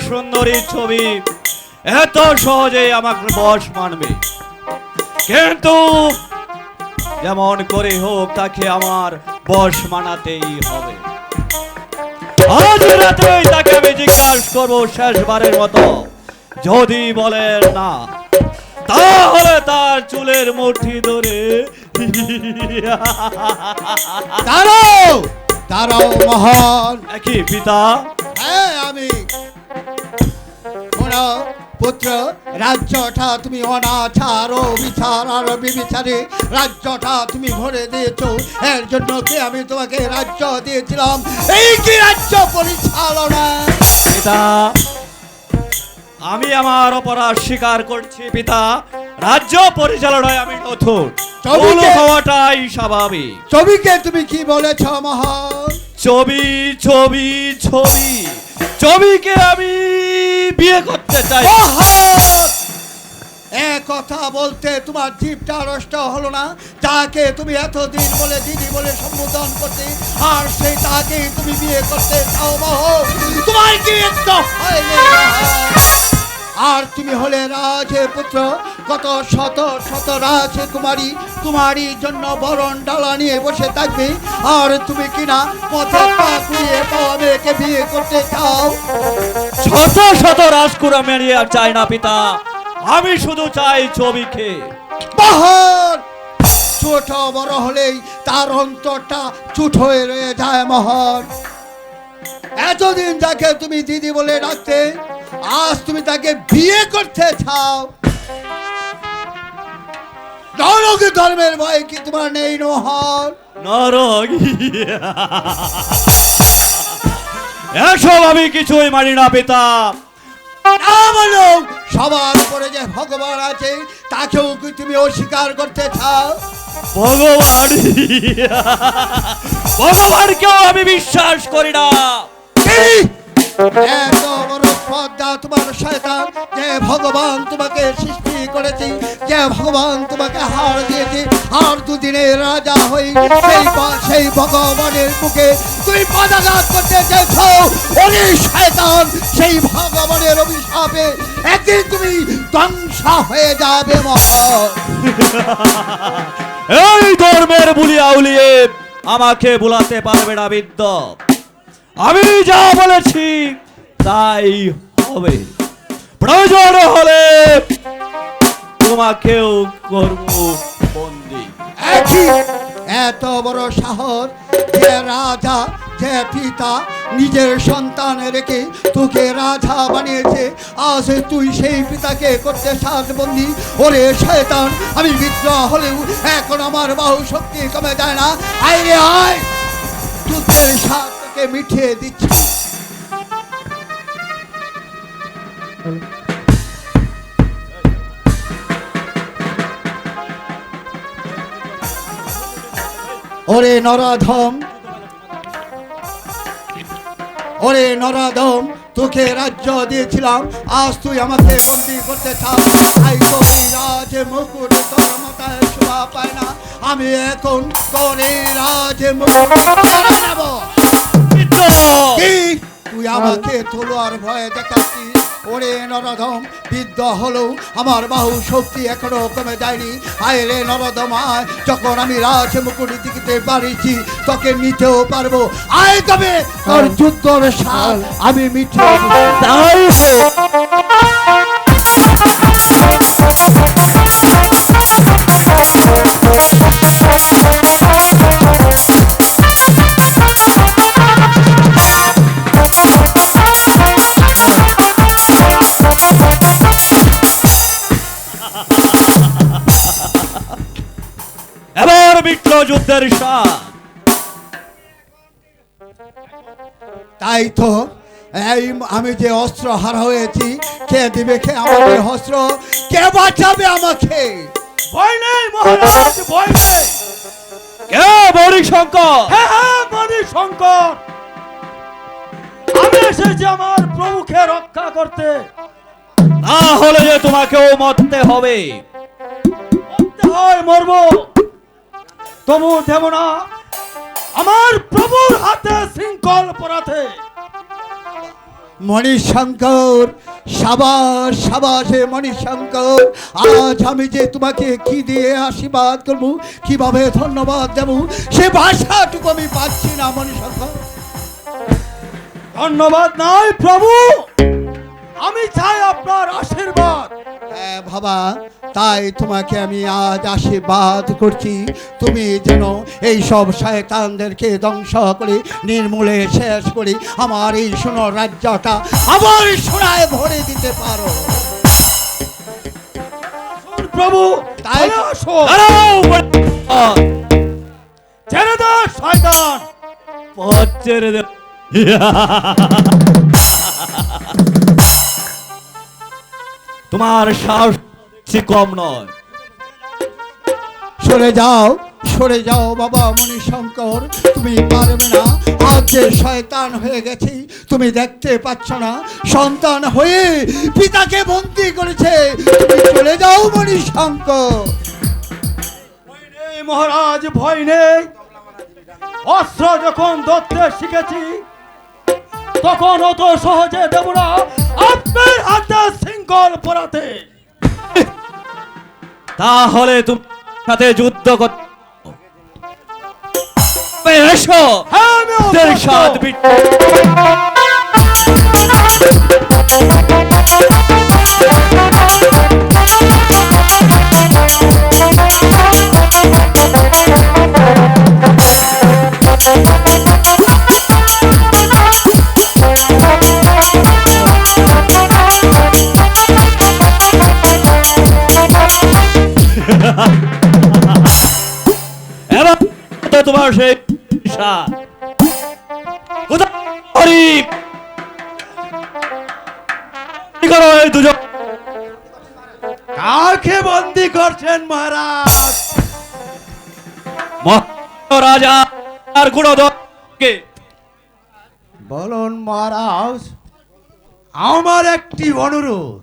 সুন্দরী ছবি এত সহজে আমাকে বশ মানবে, কিন্তু যেমন করে হোক তাকে আমার বশ মানাতেই হবে। আজ রাতেই তাকে আমি জিজ্ঞাসা করবো শেষবারের মতো, যদি বলেন না তাহলে তার চুলের মুঠি ধরে দাঁড়াও দাঁড়াও মহান। কি পিতা? হ্যাঁ আমি শোনো পুত্র, রাজ্যটা তুমি অনাচার ও বিচার আর বিবিচারে রাজ্যটা তুমি ভরে দিয়েছো। এর জন্য কি আমি তোমাকে রাজ্য দিয়েছিলাম? এই কি রাজ্য পরিচালনা? পিতা, আমি আমার অপরাধ স্বীকার করছি পিতা। রাজ্য পরিচালনায় আমি নতুন, ভুল হওয়াটাই স্বাভাবিক। ছবিকে তুমি কি বলেছ মহান? ছবি ছবি ছবি ছবিকে আমি বিয়ে করতে চাই। কথা বলতে তোমার জিভটা নষ্ট হলো না? যাকে তুমি এতদিন বলে দিদি বলে সম্বোধন করতে, আর সেই তাকেই তুমি বিয়ে করতে চাও মহল? তোমার কি একটু হয়নি? আর তুমি হলে রাজের পুত্র, কত শত শত রাজকুমারী তোমারই জন্য বরণ ডালা নিয়ে বসে থাকবে, আর তুমি কিনা পথে পা কুড়িয়ে পাওয়া মেয়েকে বিয়ে করতে চাও? শত শত রাজকুমার মেরিয়ে চাই না পিতা, আমি শুধু চাই ছবিকে। মহল ছোট বড় হলেই তার অন্তরটা চুট হয়ে রয়ে যায় মহল। এতদিন যাকে তুমি দিদি বলে ডাকতে, আজ তুমি তাকে বিয়ে করতে চাও। নরক ধর্মের ভয় কি তোমার নেই মহল? নরক এসব আমি কিছুই মানি না পিতা। সবার উপরে যে ভগবান আছে তাকেও কি তুমি অস্বীকার করতে চাও? ভগবান ভগবানকেও আমি বিশ্বাস করি না। এত বড় শ্রদ্ধা তোমার শয়তান, যে ভগবান তোমাকে সৃষ্টি করেছে, যে ভগবান তোমাকে হার দিয়েছে, আর দুদিনের রাজা হই সেই ভগবানের মুখে তুমি পদাঘাত করতে চেয়েছ। ওরে শয়তান, সেই ভগবানের অভিশাপে একদিন তুমি ধ্বংস হয়ে যাবে মহল। এই ধর্মের বুলিয়া উলিয়ে আমাকে বুলাতে পারবে না বিদ্য। আমি যা বলেছি তাই হবে, প্রয়োজন হলে তোমাকেও করব বন্দী। এত বড় সাহস, যে রাজা যে পিতা নিজের সন্তান রেখে তোকে রাজা বানিয়েছে, আজ তুই সেই পিতাকে করতে চাস বন্দী? ওরে শয়তান, আমি বিদ্রোহ হলেও এখন আমার বাহু শক্তি কমে যায় না। আয় রে আয়, যুদ্ধের স্বাদ তোকে মিঠিয়ে দিচ্ছি। ওরে নরাধম, ওরে নরাধম, তোকে রাজ্য দিয়েছিলাম, আজ তুই আমাকে বন্দী করতে চাস। তাই তোর এই রাজ মুকুট তোর মাথায় শোভা পায় না। আমি এখন তোর এই রাজ মুকুট নেব। কি তুই আমাকে তলোয়ার ভয়ে দেখাচ্ছিস? ওরে নরধম, বিদ্ধ হলেও আমার বাহু শক্তি এখনো কমে যায়নি। আয় রে নরধম আয়, যখন আমি রাজ মুকুট দিতে পারিছি তোকে নিতেও পারবো। আয় তবে তোর যুদ্ধর সাল আমি মিটিয়ে দিচ্ছি। এবার মিটল যুদ্ধের স্বাদ। তাই তো এই আমি যে অস্ত্র হারা হয়েছি, কে দিবে কে আমাকে অস্ত্র? কে বাঁচাবে আমাকে? ভয় নেই মহারাজ, ভয় নেই। কে? বড়ি শঙ্কর। হ্যাঁ হ্যাঁ, বড়ি শঙ্কর। আমি এসেছি আমার প্রভুকে রক্ষা করতে। না হলে যে তোমাকেও মরতে হবে। মরতে হয় মরবো, তবু দেব না আমার প্রভুর হাতে শৃঙ্খল পরাতে। মণিশঙ্কর, সাবাস সাবাস হে মণিশঙ্কর। আজ আমি যে তোমাকে কি দিয়ে আশীর্বাদ করব, কিভাবে ধন্যবাদ দেব, সে ভাষাটুকু আমি পাচ্ছি না মণিশঙ্কর। ধন্যবাদ নাই প্রভু, আমি চাই আপনার আশীর্বাদ। হ্যাঁ বাবা, তাই তোমাকে আমি আজ আশীর্বাদ করছি, তুমি যেন এই সব শয়তানদেরকে ধ্বংস করে নির্মূলে শেষ করে আমার এই সোনার রাজ্যটা আবার সোনায় ভরে দিতে পারো। আসুন প্রভু, তাই চলে আসুন। দাঁড়াও, ছেড়ে দাও শয়তান। পথ ছেড়ে দে। তোমার সাহস কম নয়। সরে যাও বাবা মণিশঙ্কর, তুমি পারবে না। আজ যে শয়তান হয়ে গেছি, তুমি দেখতে পাচ্ছ না, সন্তান হয়ে পিতাকে বন্দি করেছে। তুমি চলে যাও মণিশঙ্কর। ভয় নেই মহারাজ, ভয় নেই। অস্ত্র যখন ধরতে শিখেছি, তখন অত সহজে দেব না আপনার হাতে শৃঙ্খল পরাতে। তাহলে তুমি সাথে যুদ্ধ করতে এসো। হ্যাঁ, আমি দের অভ্যস্ত। সাথ এবার তো তোমার সেই সাথ কোথায় হরি? কি করো এই দুজন? কাকে বন্দি করছেন মহারাজ? রাজা আর গুণধরকে। বলুন মহারাজ, আমার একটি অনুরোধ।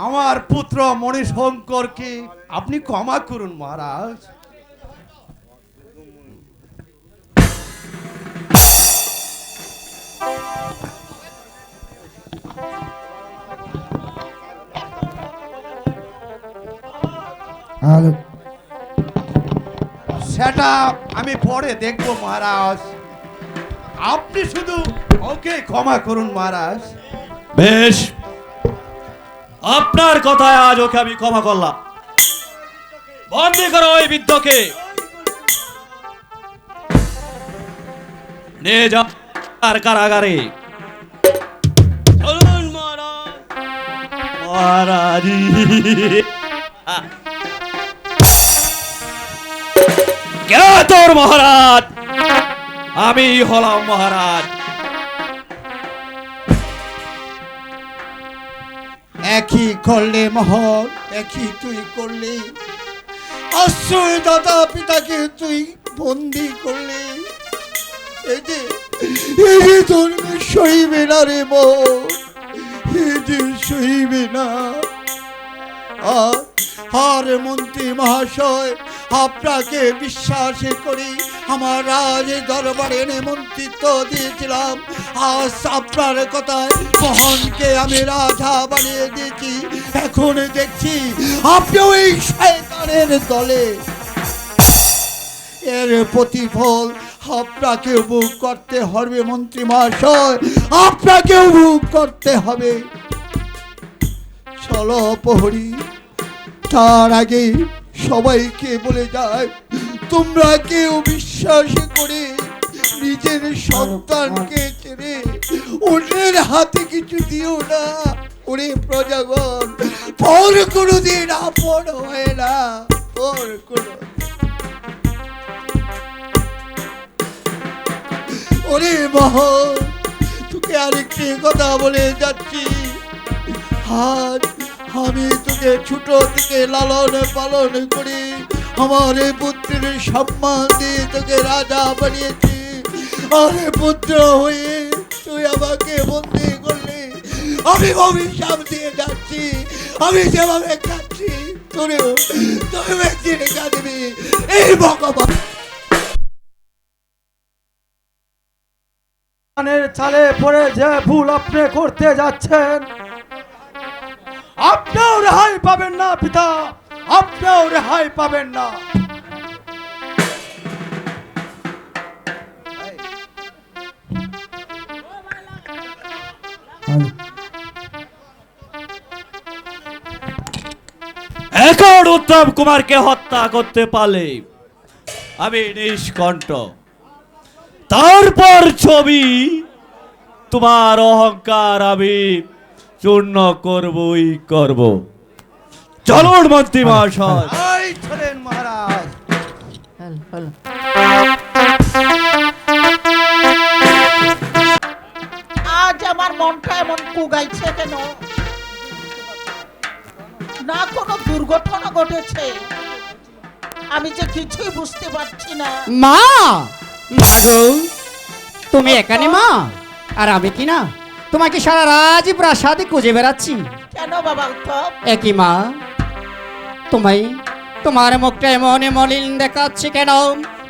আমার পুত্র মণিশঙ্করকে আপনি ক্ষমা করুন মহারাজ। সেটা আমি পরে দেখবো মহারাজ, আপনি শুধু ওকে ক্ষমা করুন মহারাজ। বেশ, আপনার কথায় আজ ওকে আমি ক্ষমা করলাম। বন্দি করো ওই বৃদ্ধকে, নিয়ে যাও আর কারাগারে। চলুন মহারাজ। মহারাজ, কে তোর মহারাজ? আমি হলাম মহারাজ। একই করলে মহল, একই তুই করলি। আশ্রয় দাদা পিতাকে তুই বন্দি করলি। এই যে তোর সইবে না রে মন, এই যে সইবে না। আর মন্ত্রী মহাশয়, আপনাকে বিশ্বাস করি আমার রাজ দরবারে নেমন্ত্রিত দিয়েছিলাম। আজ আপনার কথায় মোহনকে আমি রাজা বানিয়ে দিয়েছি। এখন দেখছি আপনিও এই শয়তানের দলে। এর প্রতিফল আপনাকেও ভোগ করতে হবে মন্ত্রী মহাশয়, আপনাকেও ভোগ করতে হবে। চলো প্রহরী, তার আগে সবাইকে বলে যায়, তোমরা কেউ বিশ্বাস করে নিজের সন্তানকে ছেড়ে অন্যের হাতে কিছু দিও না। ওরে প্রজাগণ, পর কোনোদিন আপন হয় না, পর কোনো। ওরে মোহন, তোকে আরেকটি কথা বলে যাচ্ছি। আজ আমি তোকে ছোট থেকে লালন পালন করি, আমার এই পুত্রের সম্মান দিয়ে তোকে রাজা বানিয়েছি। আরে পুত্র হয়ে তুই আমাকে বন্দি করলি, আমি অভিশাপ দিয়ে যাচ্ছি। আমি যেভাবে কাঁদছি, তোরেও তুই একদিন কাঁদবি। এই ভগবান। কানের চালে পড়ে যে ভুল আপনি করতে যাচ্ছেন, আপনিও রেহাই পাবেন না পিতা, আপনিও রেহাই পাবেন না। এখন উত্তম কুমারকে হত্যা করতে পারলে আমি নিষ্কণ্ঠ। তারপর ছবি তোমার অহংকার আমি চূর্ণ করবই করব। চলুন মন্ত্রী মহাশয়। এই চলেন মহারাজ। আজ আমার মনটা এমন কুগাইছে কেন? না কোনো দুর্ঘটনা ঘটেছে, আমি যে কিছুই বুঝতে পারছি না। মা, মাগো তুমি এখানে মা? আর আমি কি না তোমাকে সারা রাত প্রাসাদে খুঁজে বেড়াচ্ছি। কেন বাবা উত্তম? একই মা, তোমায় তোমার মুখটা এমন মলিন দেখাচ্ছে কেন?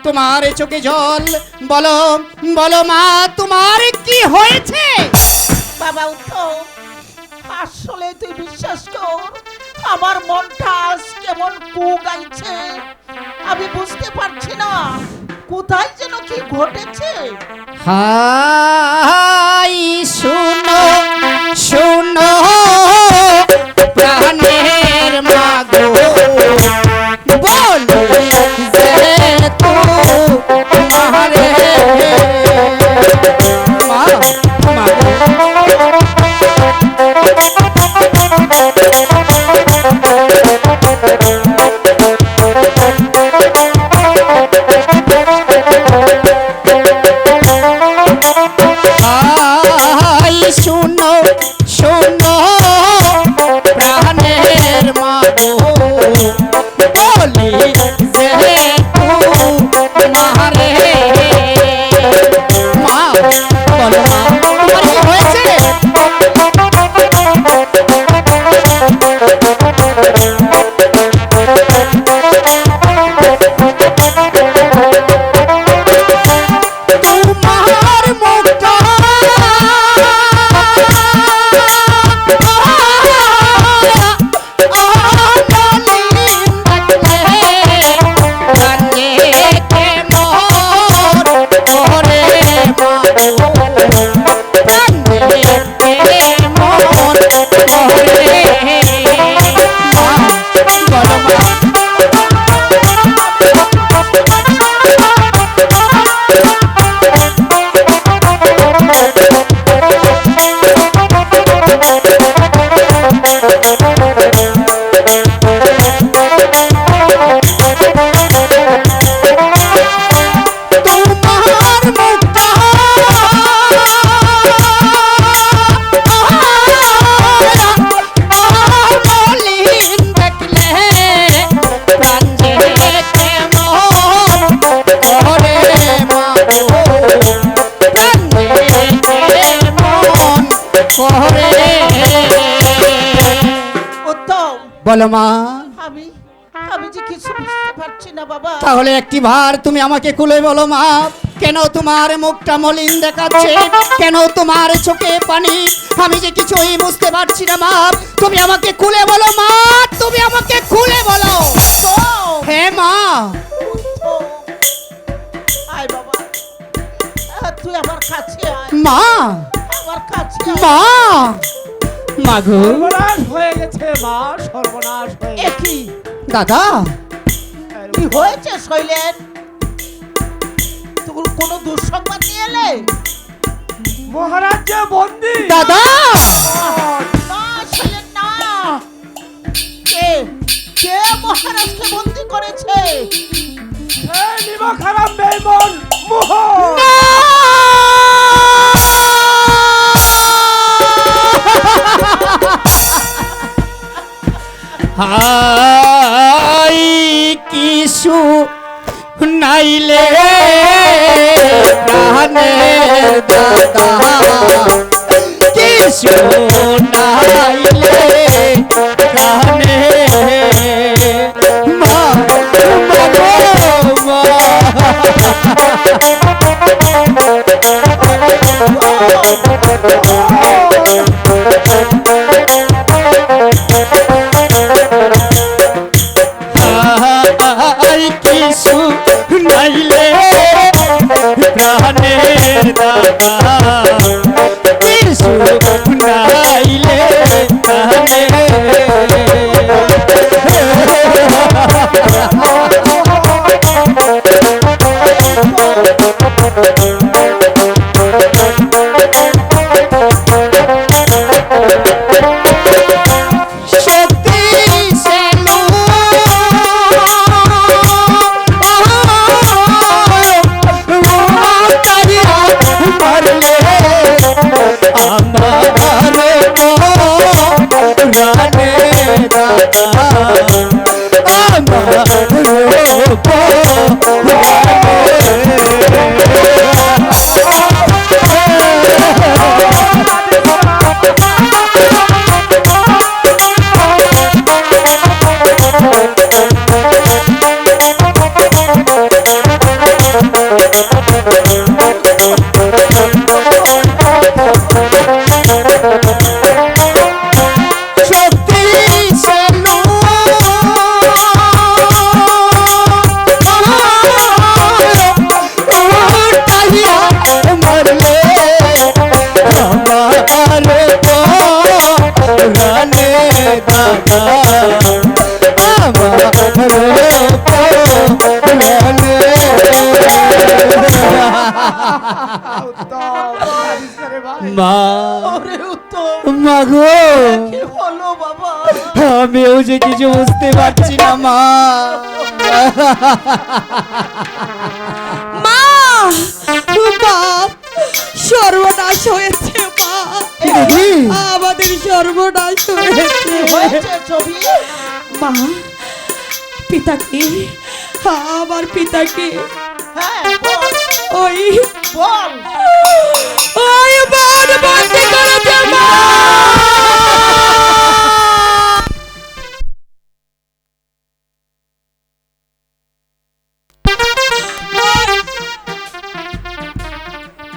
তোমার চোখে জল, বলো বলো মা, তোমার কি হয়েছে? বাবা উত্তম, আসলে তুই বিশ্বাস কর, আমার মনটা আজ কেমন কুগাইছে, আমি বুঝতে পারছি না কোথায় যেন কি ঘটেছে। হাই শুনো শুনো প্রাণের মাগো, বলো যে তোমারে মা মাগো। হাই শুনো শুনো প্রাণের মাগো, বলি যে তোমারে মা, বলো মা তোমার কি হয়েছে? তোমার মুখটা বলো মা। আমি আমি যে কিছু বুঝতে পারছি না বাবা। তাহলে একটি বার তুমি আমাকে খুলে বলো মা, কেন তোমার মুখটা মলিন দেখাচ্ছে, কেন তোমার চোখে পানি? আমি যে কিছুই বুঝতে পারছি না মা, তুমি আমাকে খুলে বলো মা, তুমি আমাকে খুলে বলো। হ্যাঁ মা। আয় বাবা, তুই আমার কাছে আয়। মা, আমার কাছে আয়। মা, মাগো সর্বনাশ হয়ে গেছে মা, সর্বনাশ হয়ে এ কি দাদা, কি হয়েছে শৈলেন? তোর কোনো দুঃসংবাদ নিয়ে এলে? মহারাজ যে বন্দী। দাদা না শৈলেন না, কে কে মহারাজকে বন্দী করেছে? নিমক হারাম বেঈমান মোহন। হাই কিছু নাইলে প্রাণের দাদা, কিছু নাইলে প্রাণে মা, মা, মা। সত্যি সালু উঠাইয়া মারলে আমার রানে দাদা আমার রানে মা ওরে উত্তম মাগো কি হলো বাবা? আমিও যে কিছু বুঝতে পারছি না মা মা বাপ সর্বনাশ হয়েছে মা দিদি আমাদের সর্বনাশ হয়েছে হয়েছে ছবি? মা পিতাকে আমার পিতাকে হ্যাঁ বল ওই বল। ওই বন বন্দি করেছে মা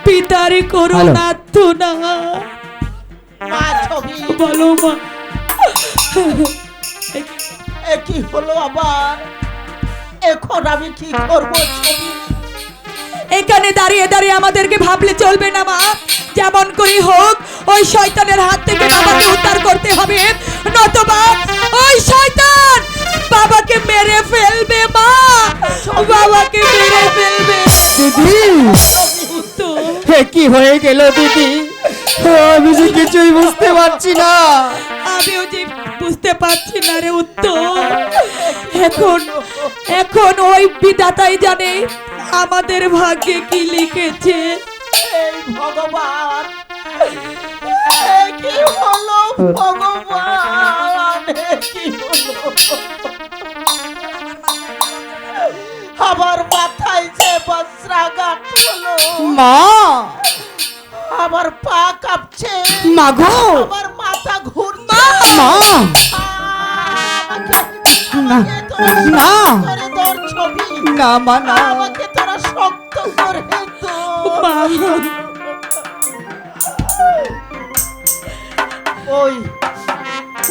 পিতারে করুণা তো না মা ছবি বলো মা এ কি হলো আবার? এখন আমি কি করব ছবি? এখানে দাঁড়িয়ে দাঁড়িয়ে আমাদেরকে ভাবলে চলবে না মা যেমন করে হোক ওই শয়তানের হাত থেকে বাবাকে উদ্ধার করতে হবে নতুবা ওই শয়তান বাবাকে মেরে ফেলবে মা বাবাকে মেরে ফেলবে দিদি তো হে কি হয়ে গেল দিদি আমি যে কিছুই বুঝতে পারছি না আমিও যে বুঝতে পারছি না রে উত্তর এখন এখন ওই বিধাতাই জানে আমাদের ভাগ্যে কি লিখেছে এই ভগবান এ কি হলো ভগবান? এ কি হলো? আমার মাথায় যে বজ্রাঘাত হলো, মা আমার পা কাঁপছে, মাগো আমার মাথা ঘুরছে। মা না না করে তোর ছবি না মা না আমাকে তোরা শক্ত করে তোর। মা ওই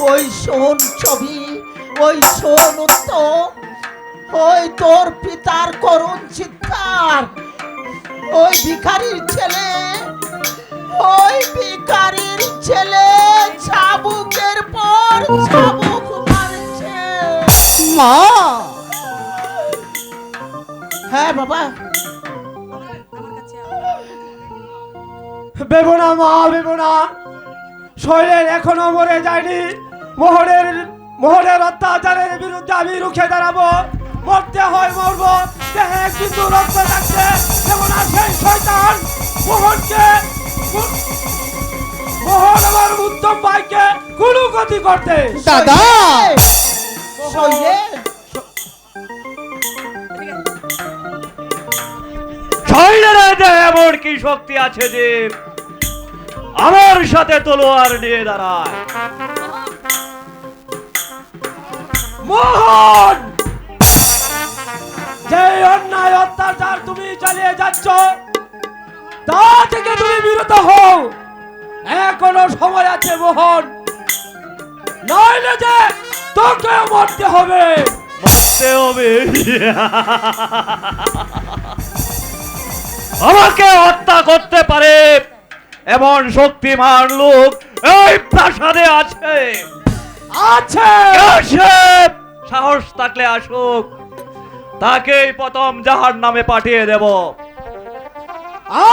ওই শোন ছবি, ওই শোন উত্তম, ওই তোর পিতার করুণ চিৎকার, ওই ভিখারির ছেলে, ওই ভিখারির ছেলে চাবুকের পর চাবুক মারছে। মা হ্যাঁ বাবা, ভেবো না মা, ভেবো না। শৈলের এখনো মরে যায়নি। মোহনের অত্যাচারের বিরুদ্ধে আমি রুখে দাঁড়াবো। মরতে হয় মরবো, দেহে কিন্তু রক্ত থাকছে। যেমন আর সেই শয়তান মোহন আমার উত্তম ভাইকে কোনো গতি করতে। দাদা শৈলেন শৈলের হাতে এমন কি শক্তি আছে যে আমার সাথে তলোয়ার নিয়ে দাঁড়ায়? মোহন, যে অন্যায় অত্যাচার তুমি চালিয়ে যাচ্ছ তা থেকে তুমি বিরত হও। এখনো সময় আছে মোহন, নইলে যে তোকে মরতে হবে। মরতে হবে? আমাকে হত্যা করতে পারে এমন শক্তিমান লোক এই প্রাসাদে আছে। আছে আছে, সাহস থাকলে আসুক, তাকেই প্রথম জাহান্নামে পাঠিয়ে দেব।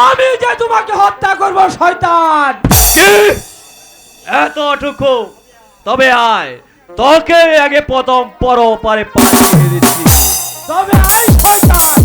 আমি যে তোমাকে হত্যা করব শয়তান। কি? এতটুকু? তবে আয়, তোকে আগে প্রথম পরপারে পাঠিয়ে দিচ্ছি। তবে আই শয়তান।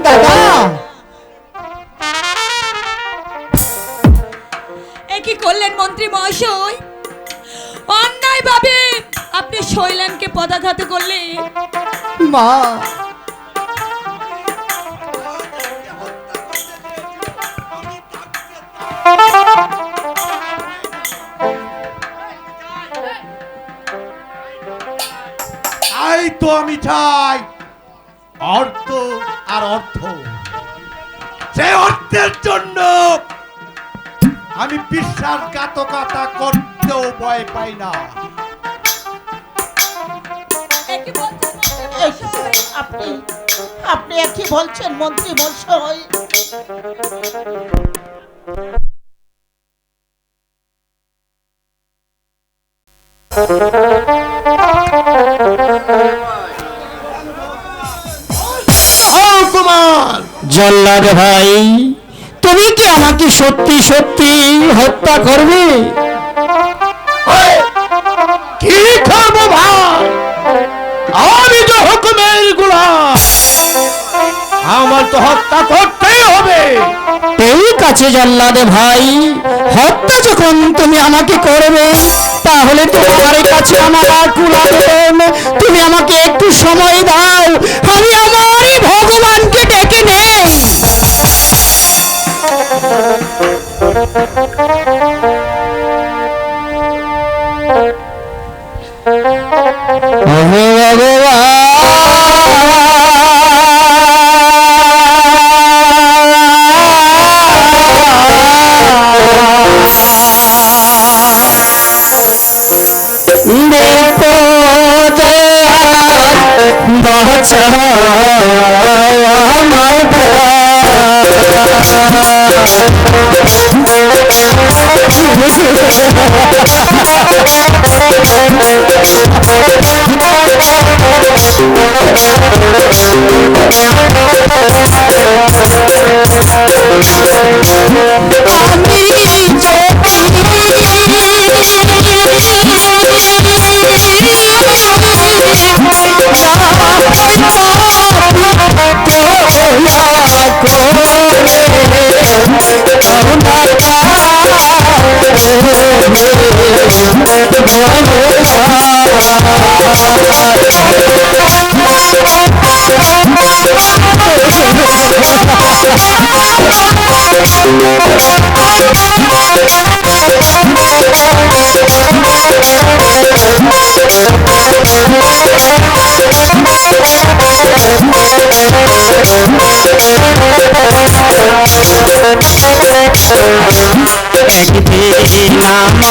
দাদা এ কি করলেন মন্ত্রী মহাশয়? অন্যায় ভাবে আপনি শৈলেনকে পদাঘাত করলেন। মা তাই তো আমি চাই অর্থ আর অর্থ। সেই অর্থের জন্য আমি বিশ্বাসঘাতকতা করতেও ভয় পাই না। এ কি বলছেন মন্ত্রী এই, মহাশয়? আপনি আপনি কি বলছেন মন্ত্রী মশাই? কুমার, জল্লাদ ভাই, তুমি কি আমাকে সত্যি সত্যি হত্যা করবে? কি করবো ভাই? আমি তো হুকুমের গোলাম, আমার তো হত্যা করতেই হবে। ঠিক আছে জল্লাদ ভাই, হত্যা যখন তুমি আমাকে করবে তাহলে তোমার কাছে আমার আর কুলাবে না। তুমি আমাকে একটু সময় দাও, আমি আমারই ভগবানকে ডেকে নেই। একদিন আমার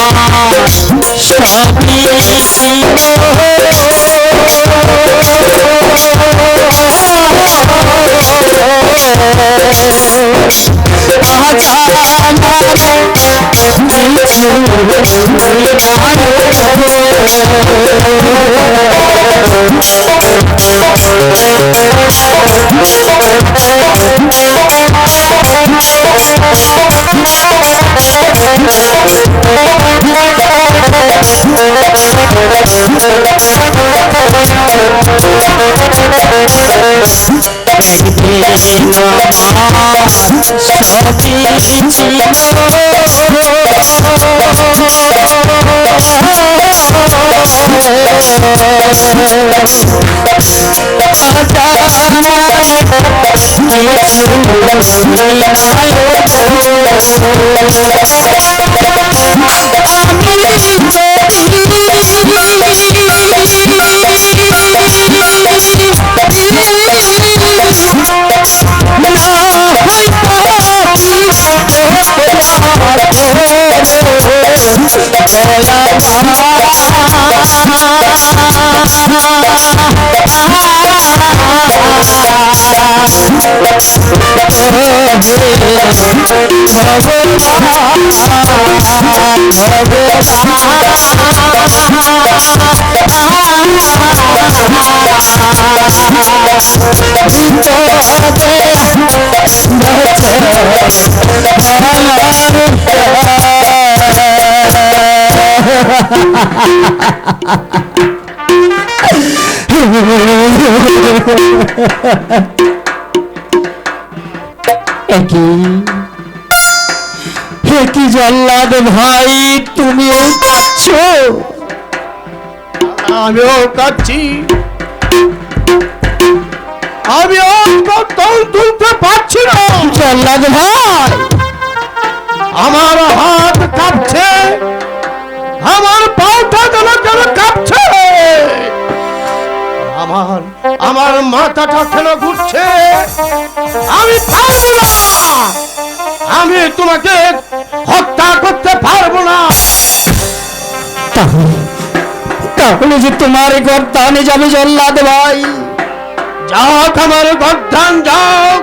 সবই ভগবান কি জল্লাদ ভাই, তুমিও কাঁদছো? আমিও কাচ্ছি, আমিও কতল তুলতে পারছি না। জল্লাদ ভাই, আমার হাত কাঁপছে, আমার পাউটা যেন যেন কাঁপছে, আমার মাথাটা কেন ঘুরছে। আমি পারবো না, আমি তোমাকে হত্যা করতে পারবো না। তাহলে যে তোমার গর্দানে যাবে জল্লাদ ভাই। যাক, আমার গর্দান যাক,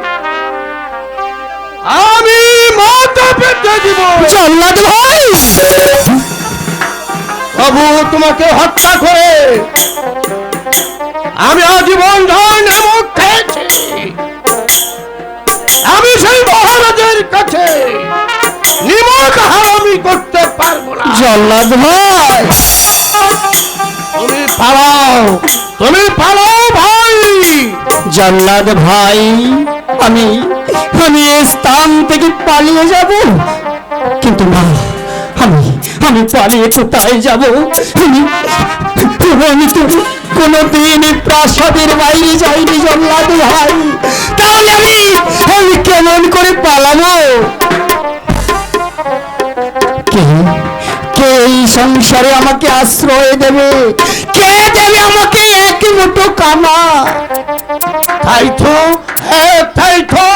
আমি মাথা পেতে দিব। জল্লাদ ভাই, তবু তোমাকে হত্যা করে আমি আজীবন নিমক খেয়েছি। আমি সেই মহারাজের কাছে নিমক হারামি করতে পারবো না। জল্লাদ ভাই, তুমি পালাও, তুমি পালাও ভাই। জল্লাদ ভাই, আমি এই স্থান থেকে পালিয়ে যাব, কিন্তু না, আমি পালিয়ে কোথায় যাব? আমি তো কোনোদিন প্রাসাদের বাইরে যাইনি জল্লাদ ভাই, তাহলে আমি কেমন করে পালাবো? কে এই সংসারে আমাকে আশ্রয় দেবে? কে দেবে আমাকে এক মুঠো কানা? তাই তো, তাই তো,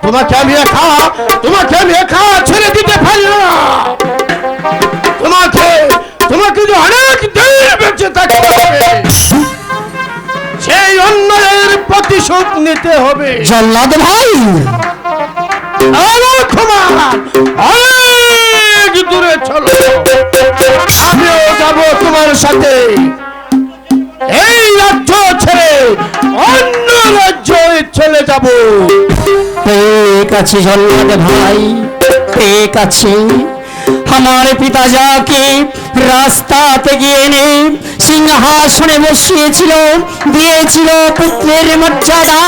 তোমাকে আমি একা ছেড়ে দিতে পারি না। তোমাকে যে অনেক দিন বেঁচে থাকতে হবে, সেই অন্যায়ের প্রতিশোধ নিতে হবে। জল্লাদ ভাই, আমার ক্ষমা অনেক দূরে চলো, আমিও যাব তোমার সাথে। এই রাজ্য ছেড়ে অন্য রাজ্যে চলে যাব। ঠিক আছে জল্লাদ ভাই, ঠিক আছে। আমার পিতা যাকে রাস্তা থেকে এনে সিংহাসনে বসিয়েছিল, দিয়েছিল পুত্রের মর্যাদা,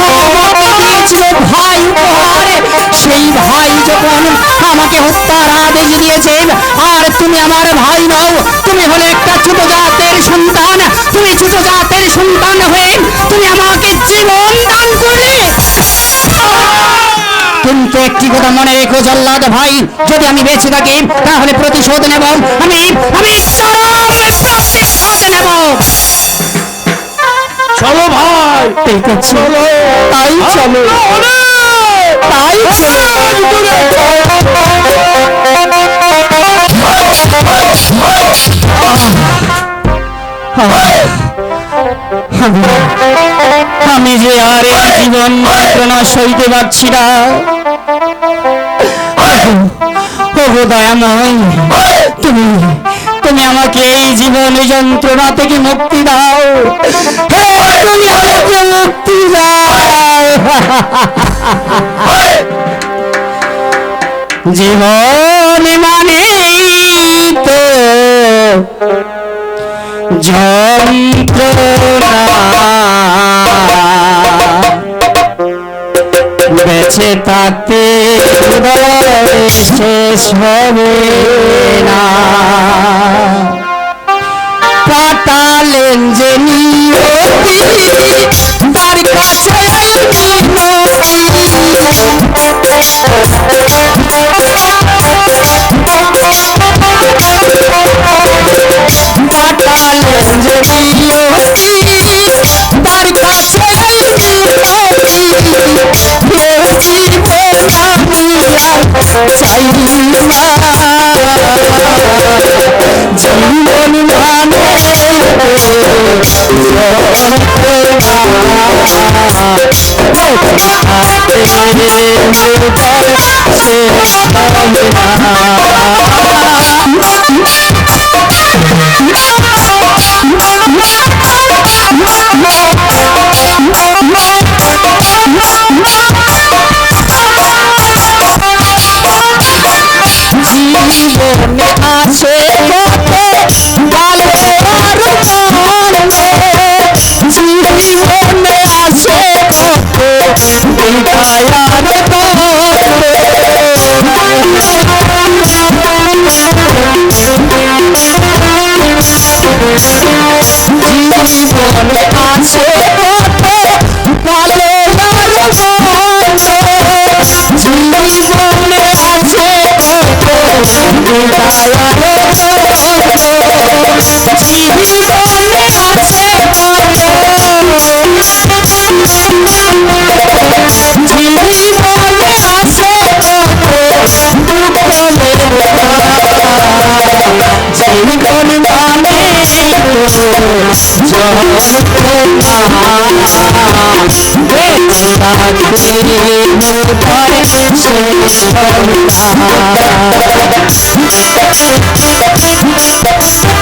আমাকে দিয়েছিল ভাই উপহার, সেই ভাই যখন আমাকে হত্যার আদেশ দিয়েছেন, আর তুমি আমার ভাই নও, তুমি হলে একটা ছোট জাতের সন্তান, তুমি ছোট জাতের সন্তান হয়ে তুমি আমাকে জীবন দান করলে। কিন্তু একটি কথা মনে রেখো জল্লাদ ভাই, যদি আমি বেঁচে থাকি তাহলে প্রতিশোধ নেব, আমি চরম প্রতিশোধ নেব। চলো ভাই, ঠিক আছে, তাই চলো, তাই আমি যে আর এই জীবন যন্ত্রণা সইতে পারছি না। ওগো দয়াময়, তুমি আমাকে এই জীবন যন্ত্রণা থেকে মুক্তি দাও, তুমি আমাকে মুক্তি দাও। জীবন মানে তো যন্ত্রণা, বেঁচে থাকতে শেষ হবে না। পাতালেন যে নিয়তি, তার কাছে পাতালেন যে নিয়তি, তার কাছে চাই না। জীবন মানে আছে কত ভালো জীবনে আছে কত হৃদয়ালো জীবনে আছে কত জীবনে আছে কত জীবন মানে জগৎ